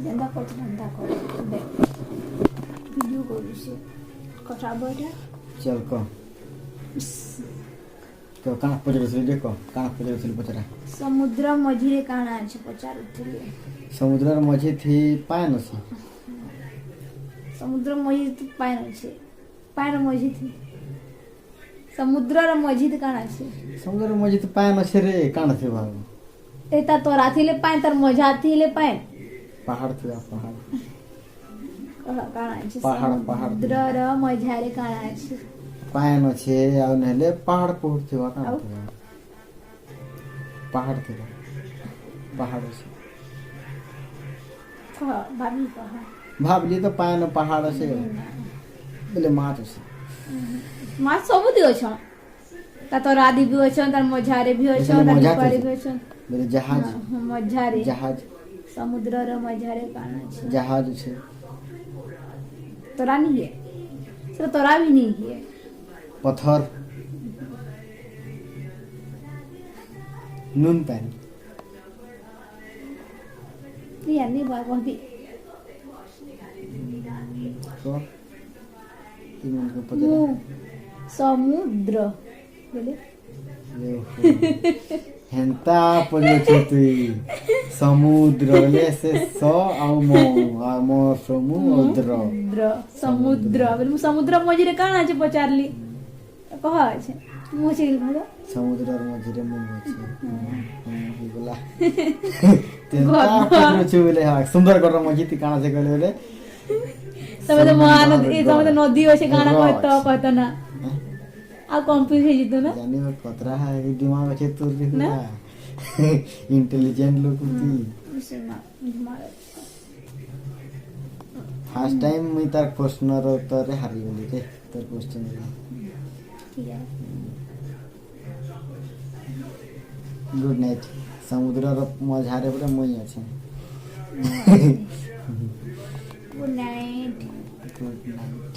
ଯେନ୍ତା କରୁଛୁ ସେନ୍ତା କର ଦେଖ ଭିଡ଼ିଓ କରୁଛି କଥା ବଇଟା चल कह तो काना पचारुଥିଲି ଦେଖ କାଣା ପଚାରୁଥିଲି ପଚାରା ସମୁଦ୍ର ମଝିରେ କାଣା ଅଛି ପଚାରୁଥିଲି ସମୁଦ୍ରର ମଝି ଥି ପାଏନ ଅଛି ସମୁଦ୍ର ମଝିରେ ପାଏନ ଅଛି ପାଏନ ମଝି ଥି ସମୁଦ୍ରର ମଝିରେ କାଣା ଅଛି ସମୁଦ୍ରର ମଝି ଥି ପାଏନ ଅଛି ରେ କାଣା ଥିବ ଏଟା ତରା ଥିଲେ ପାଏନ ତାର ମଝା ଥିଲେ ପାଏନ ପାହାଡ଼ ଥିବା ପାହାଡ଼ କାଣା ଅଛି ପାହାଡ଼ ପାହାଡ଼ ସମୁଦ୍ରର ମଝାରେ କାଣା ଅଛି ପାଏନ ଅଛି ଆଉ ନହେଲେ ପାହାଡ଼ ପହୁଡ଼ ଥିବା କାଣା ଆଉ? ଥିବା ପାହାଡ଼ ଥିବା ପାହାଡ଼ ଅଛି କହ ଭାବି କହ ଭାବଲି ତ ପାଏନ ପାହାଡ଼ ଅଛି ବୋଲେ ମାଛ ଅଛି ମାଛ ସବୁଠି ଅଛନ୍ ତା ତରା ଦି ବି ଅଛନ୍ ତାର ମଝାରେ ବି ଅଛନ୍ ତାର ମଝା ପାରେ ଅଛି। ବି ଅଛନ୍ ବୋଲେ ଜାହାଜ ମଝାରେ ଜାହାଜ ସମୁଦ୍ରର ମଝାରେ କାଣା ଅଛି ଜାହାଜ ଅଛି ତରା नहीं है सिर्फ तरा भी नहीं है पत्थर नून पानी ये नहीं बात भी तो तीन को पता समुद्र बोले हेंता पड़े तुई समुद्र ले से स आउ मो समुद्र समुद्र बोले मु समुद्र मझिरे काଣା আছে পচারলি কহ আছে মু চিল ভালো समुद्र मझिरे मु अछि ही बोला तेंता पड़े छु बोले हा सुंदर कर मझिति काना से कहले बोले तबे तो महानदी ए तबे तो नदी আছে काଣା कहत ना आ कंफ्यूज हे जितो ना जानी वो कतरा है दिमाग अच्छे तोर भी ना इंटेलिजेंट लोग की फर्स्ट टाइम मुई तार क्वेश्चन रो उत्तर हारी बोली रे तार क्वेश्चन ठीक है गुड नाइट समुद्र रो मझारे पूरा मुई আছে गुड नाइट गुड नाइट